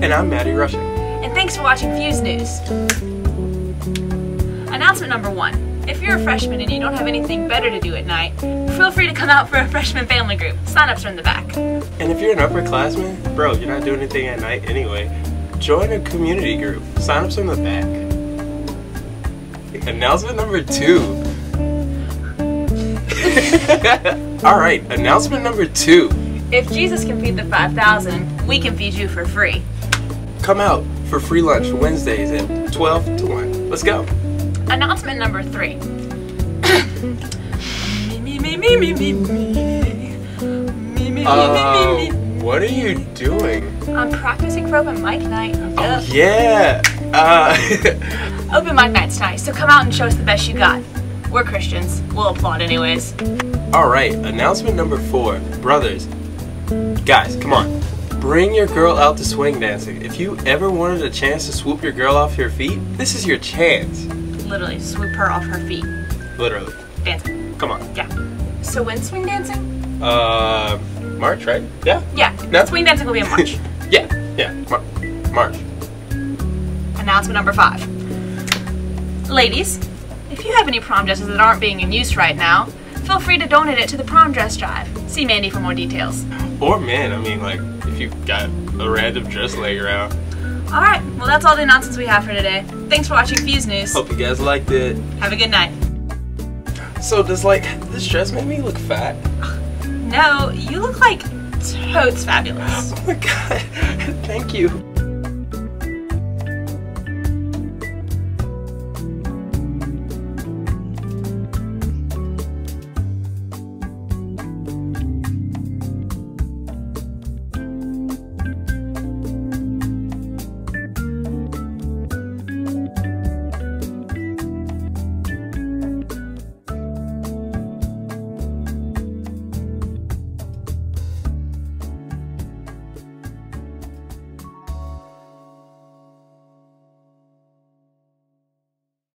And I'm Maddie Rushing. And thanks for watching Fuse News. Announcement number 1. If you're a freshman and you don't have anything better to do at night, feel free to come out for a freshman family group. Sign-ups are in the back. And if you're an upperclassman, bro, you're not doing anything at night anyway. Join a community group. Sign-ups are in the back. Announcement number 2. Alright, announcement number 2. If Jesus can feed the 5,000, we can feed you for free. Come out for free lunch Wednesdays at 12 to 1. Let's go. Announcement number 3. What are you doing? I'm practicing for open mic night. Oh, yeah. Open mic night's nice, so come out and show us the best you got. We're Christians. We'll applaud anyways. Alright, announcement number 4. Brothers, guys, come on. Bring your girl out to swing dancing. If you ever wanted a chance to swoop your girl off your feet, this is your chance. Literally, swoop her off her feet. Literally. Dancing. Come on. Yeah. So when's swing dancing? March, right? Yeah? Yeah. No? Swing dancing will be in March. Yeah. March. Announcement number 5. Ladies, if you have any prom dresses that aren't being in use right now, feel free to donate it to the prom dress drive. See Mandy for more details. Or man, I mean, like, if you've got a random dress laying around. Alright, well that's all the announcements we have for today. Thanks for watching Fuse News. Hope you guys liked it. Have a good night. So does, like, this dress make me look fat? No, you look like totes fabulous. Oh my god, thank you.